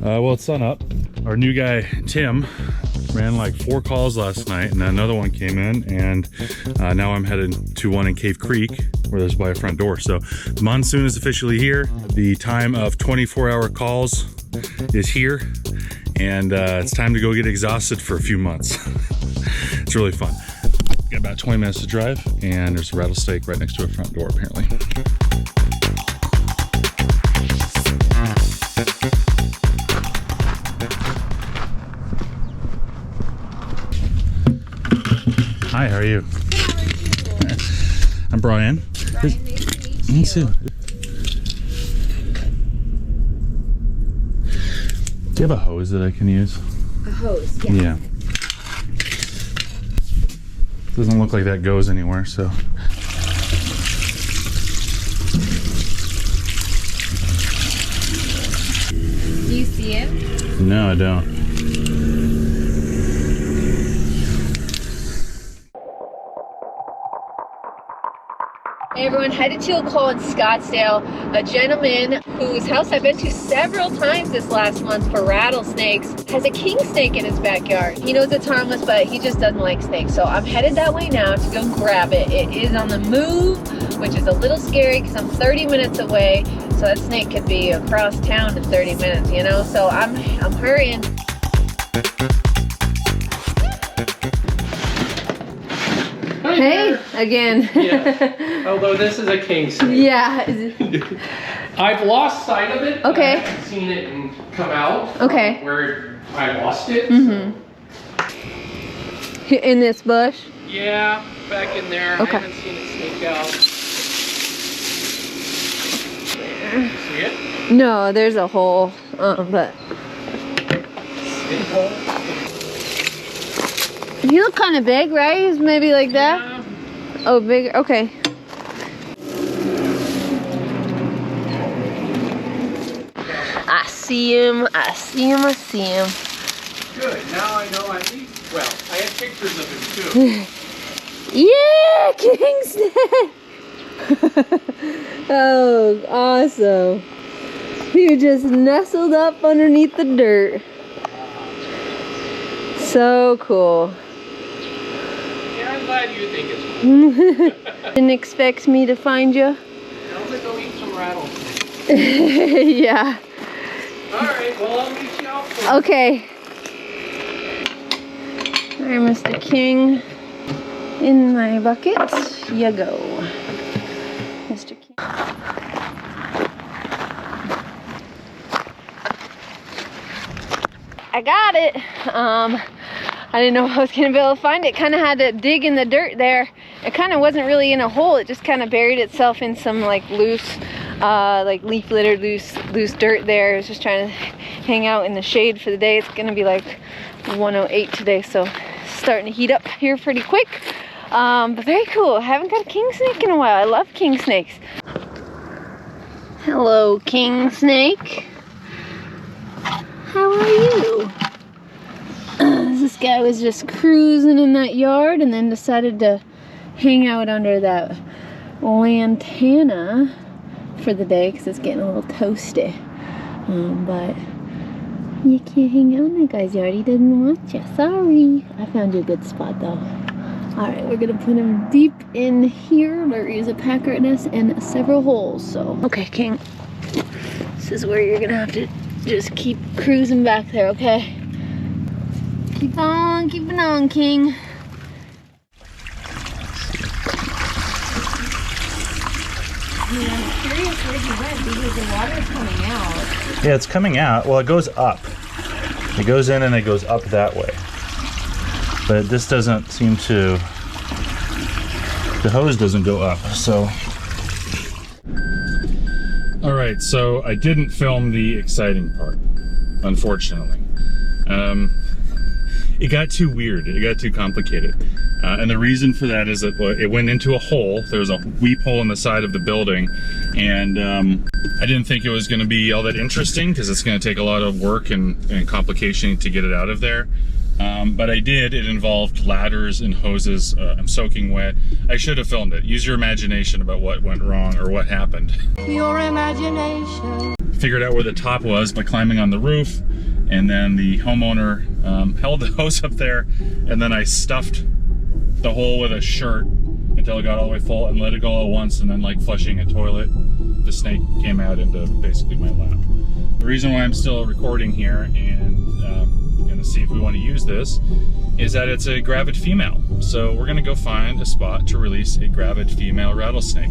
Well, it's sun up. Our new guy, Tim, ran like 4 calls last night, and another one came in, and now I'm headed to one in Cave Creek, where there's by a front door. So the monsoon is officially here. The time of 24-hour calls is here, and it's time to go get exhausted for a few months. It's really fun. Got about 20 minutes to drive, and there's a rattlesnake right next to a front door, apparently. Hi, how are you? I'm Bryan. Bryan, nice to meet you. Do you have a hose that I can use? A hose, yeah. Yeah. Doesn't look like that goes anywhere, so. Do you see him? No, I don't. Hey everyone, headed to a call in Scottsdale. A gentleman whose house I've been to several times this last month for rattlesnakes has a king snake in his backyard. He knows it's harmless, but he just doesn't like snakes. So I'm headed that way now to go grab it. It is on the move, which is a little scary because I'm 30 minutes away. So that snake could be across town in 30 minutes, you know? So I'm hurrying. Hey, again. Yeah. Although this is a king snake. Yeah. I've lost sight of it. Okay. I haven't seen it and come out. Okay. Where I lost it. Mm-hmm. In this bush? Yeah, back in there. Okay. I haven't seen it sneak out. See it? No, there's a hole, but Snake hole? he looked kind of big, right? He's maybe like that. Yeah. Oh, bigger. Okay. I see him. I see him. I see him. Good. Now I know at least. Well, I have pictures of him too. Yeah, king snake. Oh, awesome. You just nestled up underneath the dirt. So cool. Yeah, I'm glad you think it's fun. Didn't expect me to find you. Now let's go eat some rattlesnakes. Yeah. Alright, well I'll meet you out for Okay. Alright, Mr. King. In my bucket, you go. Mr. King. I got it. I didn't know if I was gonna be able to find it. Kind of had to dig in the dirt there. It kind of wasn't really in a hole. It just kind of buried itself in some like loose, like leaf litter, loose dirt there. I was just trying to hang out in the shade for the day. It's gonna be like 108 today, so it's starting to heat up here pretty quick. But very cool. I haven't got a king snake in a while. I love king snakes. Hello, king snake. How are you? This guy was just cruising in that yard and then decided to hang out under that lantana for the day because it's getting a little toasty. But you can't hang out in that guy's yard. He doesn't want you. Sorry. I found you a good spot though. Alright, we're gonna put him deep in here. There is a pack rat nest and several holes, so. Okay, King. This is where you're gonna have to just keep cruising back there, okay? Keep on, King. Yeah, I'm curious where he went because the water's coming out. Yeah, it's coming out. Well, it goes up. It goes in and it goes up that way. But this doesn't seem to, the hose doesn't go up, so. All right, so I didn't film the exciting part, unfortunately. It got too weird, it got too complicated. And the reason for that is that it went into a hole. There was a weep hole in the side of the building, and I didn't think it was gonna be all that interesting because it's gonna take a lot of work and complication to get it out of there. But I did. It involved ladders and hoses. I'm soaking wet. I should have filmed it. Use your imagination about what went wrong or what happened. Your imagination. Figured out where the top was by climbing on the roof, and then the homeowner held the hose up there, and then I stuffed the hole with a shirt until it got all the way full and let it go all at once, and then like flushing a toilet, the snake came out into basically my lap. The reason why I'm still recording here and gonna see if we want to use this is that it's a gravid female. So we're gonna go find a spot to release a gravid female rattlesnake,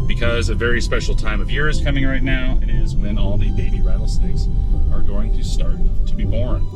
because a very special time of year is coming right now. It is when all the baby rattlesnakes are going to start to be born.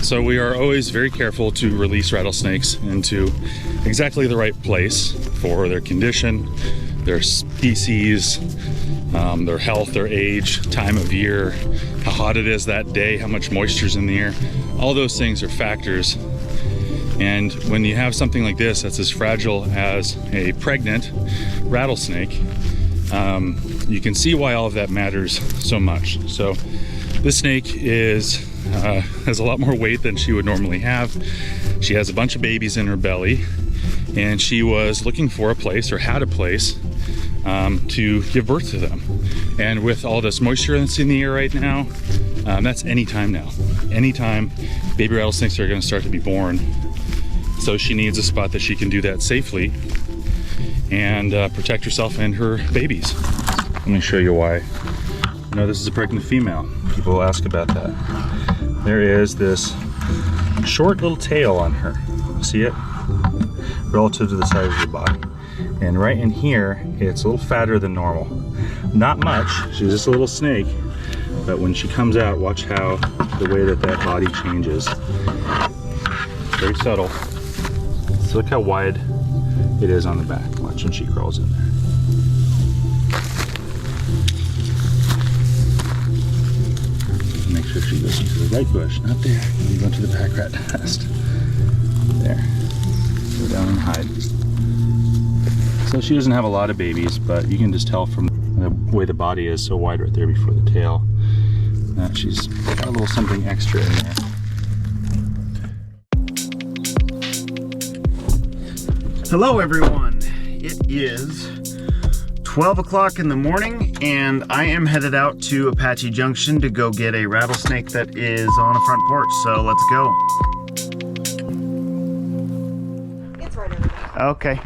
So we are always very careful to release rattlesnakes into exactly the right place for their condition, their species, their health, their age, time of year, how hot it is that day, how much moisture's in the air. All those things are factors. And when you have something like this that's as fragile as a pregnant rattlesnake, you can see why all of that matters so much. So this snake has a lot more weight than she would normally have. She has a bunch of babies in her belly, and she was looking for a place, or had a place, to give birth to them. And with all this moisture that's in the air right now, that's any time now. Anytime baby rattlesnakes are going to start to be born. So she needs a spot that she can do that safely and protect herself and her babies. Let me show you why. You know, this is a pregnant female. People will ask about that. There is this short little tail on her. See it? Relative to the size of the body. And right in here, it's a little fatter than normal. Not much, she's just a little snake, but when she comes out, watch how the way that body changes. Very subtle. So look how wide it is on the back. Watch when she crawls in there. Make sure she goes into the right bush, not there. You go to the pack rat nest. There. Go down and hide. So she doesn't have a lot of babies, but you can just tell from the way the body is so wide right there before the tail that she's got a little something extra in there. Hello everyone, it is 12 o'clock in the morning and I am headed out to Apache Junction to go get a rattlesnake that is on a front porch, so let's go. It's right over there. Okay.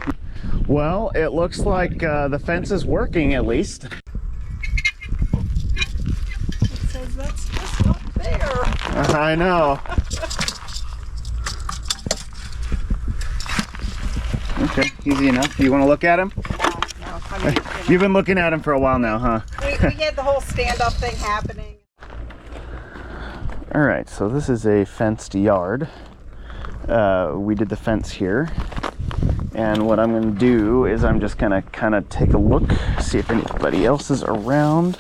Well, it looks like the fence is working at least. It says that's just up there. I know. Okay, easy enough. You want to look at him? No, I mean, You've been looking at him for a while now, huh? we had the whole stand-up thing happening. All right, so this is a fenced yard. We did the fence here. And what I'm going to do is I'm just going to kind of take a look, see if anybody else is around.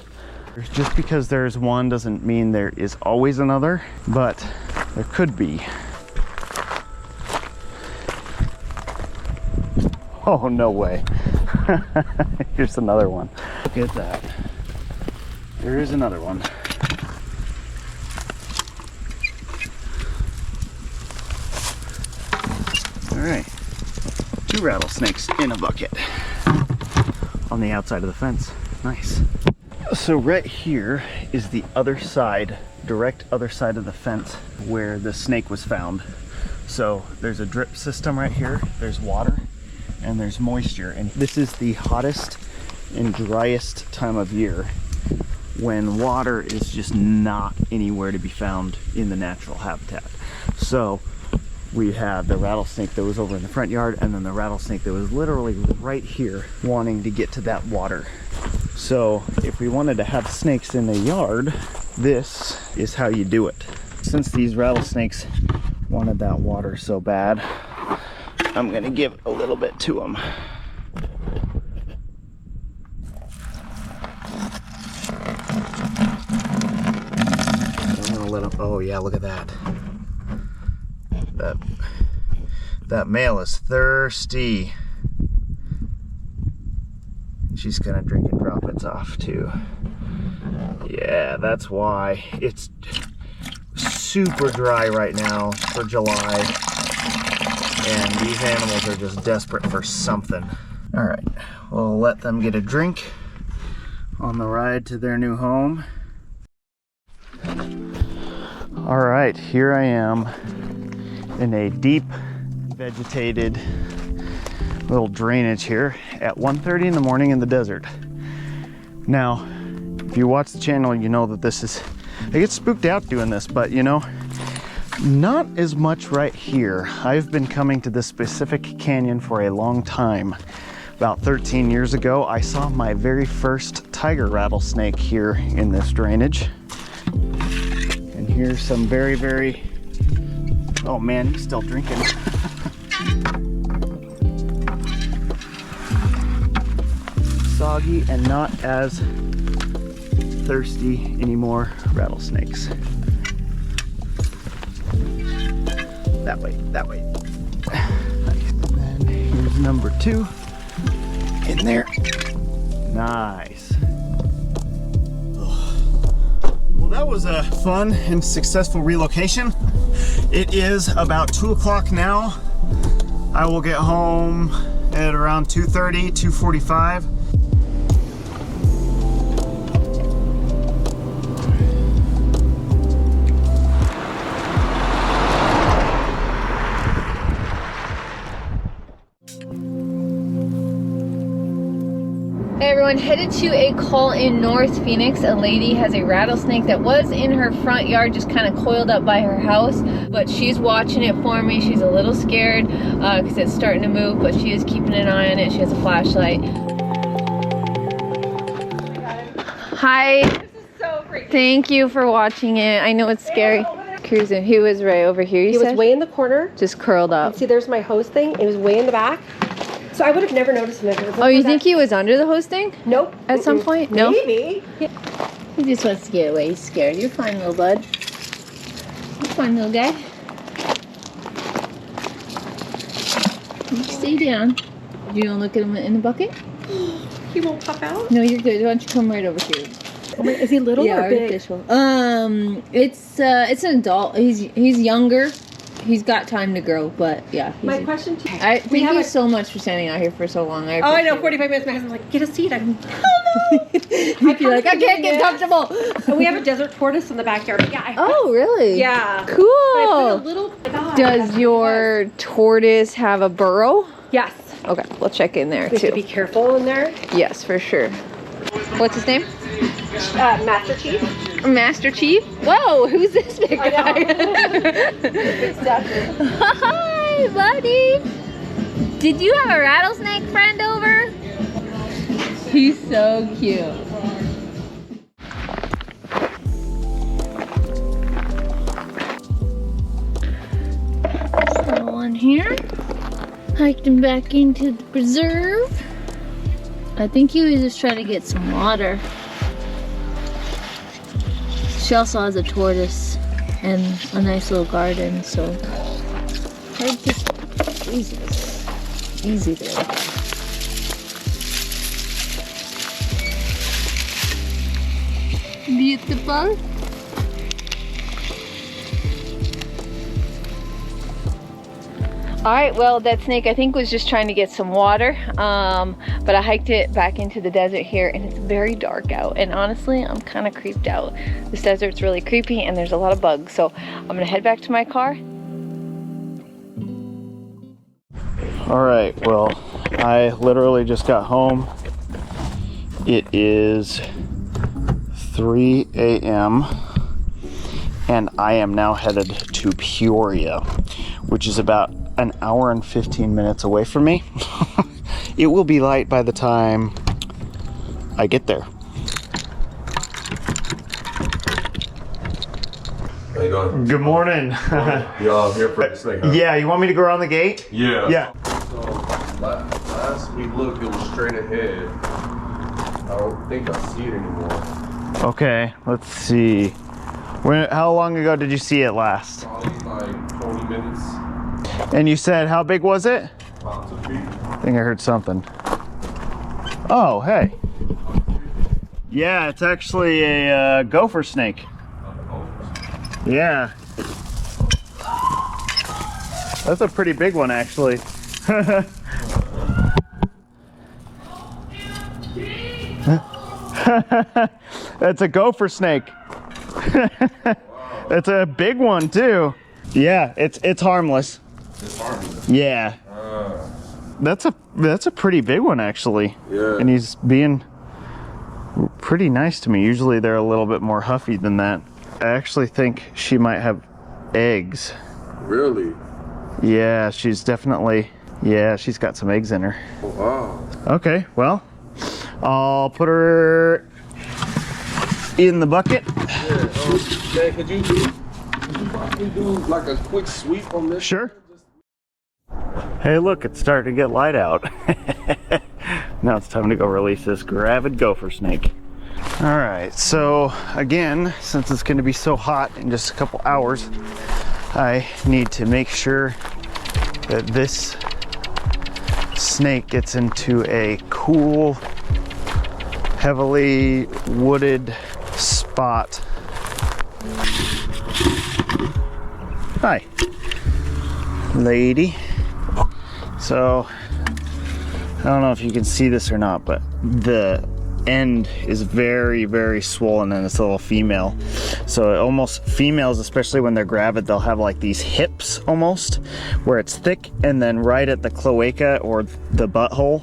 Just because there's one doesn't mean there is always another, but there could be. Oh, no way. Here's another one. Look at that. There is another one. All right. 2 rattlesnakes in a bucket on the outside of the fence. Nice. So right here is the other side, direct other side of the fence where the snake was found. So there's a drip system right here, there's water, and there's moisture. And this is the hottest and driest time of year when water is just not anywhere to be found in the natural habitat. So we have the rattlesnake that was over in the front yard, and then the rattlesnake that was literally right here wanting to get to that water. So if we wanted to have snakes in the yard, this is how you do it. Since these rattlesnakes wanted that water so bad, I'm gonna give a little bit to them. I'm gonna let them, oh yeah, look at that. That male is thirsty. She's gonna drink and drop its off too. Yeah, that's why. It's super dry right now for July, and these animals are just desperate for something. All right, we'll let them get a drink on the ride to their new home. All right, here I am in a deep vegetated little drainage here at 1:30 in the morning in the desert. Now, if you watch the channel, you know that this is, I get spooked out doing this, but you know, not as much right here. I've been coming to this specific canyon for a long time. About 13 years ago, I saw my very first tiger rattlesnake here in this drainage. And here's some very, oh man, he's still drinking. Soggy and not as thirsty anymore rattlesnakes. That way, that way. Nice. And then here's number 2 in there. Nice. Well, that was a fun and successful relocation. It is about 2 o'clock now. I will get home at around 2:30, 2:45. Hey everyone, headed to a call in North Phoenix. A lady has a rattlesnake that was in her front yard, just kind of coiled up by her house, but she's watching it for me. She's a little scared because it's starting to move, but she is keeping an eye on it. She has a flashlight. Hi. This is so freaky. Thank you for watching it. I know it's scary. Cruising. He was right over here, you He was said? way in the corner. Just curled up. See, there's my hose thing. It was way in the back. So I would have never noticed him if it was. Oh, you think he was under the hosting? Nope. At some point? No? Maybe. He just wants to get away. He's scared. You're fine, little bud. You're fine, little guy. You stay down. You don't look at him in the bucket? He won't pop out. No, you're good. Why don't you come right over here? Oh my, is he little or big? artificial. It's an adult. He's younger. He's got time to grow, but yeah. My question to you. Thank you so much for standing out here for so long. Oh, I know. 45 minutes. My husband's like, get a seat. I'm. You'd be like, I can't get comfortable. And we have a desert tortoise in the backyard. Yeah. Oh, really? Yeah. Cool. I put a little. God, Does your tortoise have a burrow? Yes. Okay, we'll check in there We have to too. be careful in there. Yes, for sure. What's his name? Master Chief. Master Chief? Whoa, who's this big guy? Hi, buddy. Did you have a rattlesnake friend over? He's so cute. So on here, hiked him back into the preserve. I think he was just trying to get some water. She also has a tortoise and a nice little garden, so hard to, Jesus, easy there. Beautiful. All right, well, that snake I think was just trying to get some water, but I hiked it back into the desert here, and it's very dark out, and honestly I'm kind of creeped out. This desert's really creepy and there's a lot of bugs, so I'm gonna head back to my car. All right, well, I literally just got home. It is 3 a.m. and I am now headed to Peoria, which is about an hour and 15 minutes away from me. It will be light by the time I get there. How you doing? Good morning. Y'all here for the snake hunt? Yeah, you want me to go around the gate? Yeah. Yeah. So last we looked, it was straight ahead. I don't think I see it anymore. Okay, let's see. How long ago did you see it last? Probably like 20 minutes. And you said, how big was it? About 2 feet. I think I heard something. Oh, hey. Yeah, it's actually a gopher snake. Yeah. That's a pretty big one, actually. That's a gopher snake. It's a big one too. Yeah, it's harmless. It's harmless. Yeah. That's a pretty big one, actually. Yeah. And he's being pretty nice to me. Usually they're a little bit more huffy than that. I actually think she might have eggs. Really? Yeah, she's definitely, yeah, she's got some eggs in her. Oh, wow. Okay, well, I'll put her in the bucket. Yeah, man, could you possibly do like a quick sweep on this? Sure. Hey, look, it's starting to get light out. Now it's time to go release this gravid gopher snake. All right, so again, since it's going to be so hot in just a couple hours, I need to make sure that this snake gets into a cool, heavily wooded spot. Hi, lady. So, I don't know if you can see this or not, but the end is very, very swollen, and it's a little female. So it almost, females, especially when they're gravid, they'll have like these hips almost, where it's thick, and then right at the cloaca or the butthole,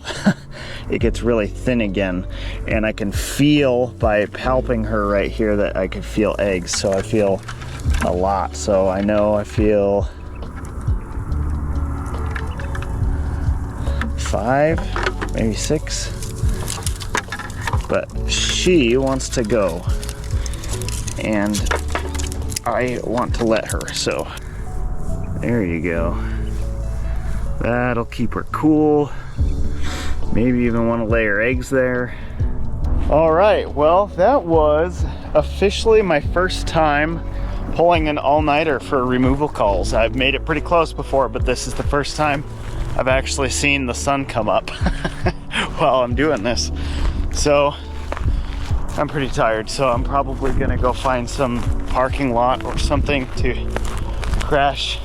it gets really thin again. And I can feel by palping her right here that I can feel eggs. So I feel a lot. So I know I feel 5, maybe 6. But she wants to go, and I want to let her, so there you go. That'll keep her cool. Maybe even want to lay her eggs there. All right, well, that was officially my first time pulling an all-nighter for removal calls. I've made it pretty close before, but this is the first time I've actually seen the sun come up while I'm doing this. So I'm pretty tired, so I'm probably gonna go find some parking lot or something to crash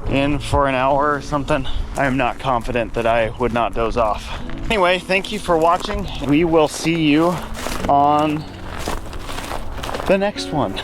in for an hour or something. I am not confident that I would not doze off. Anyway, thank you for watching. We will see you on the next one.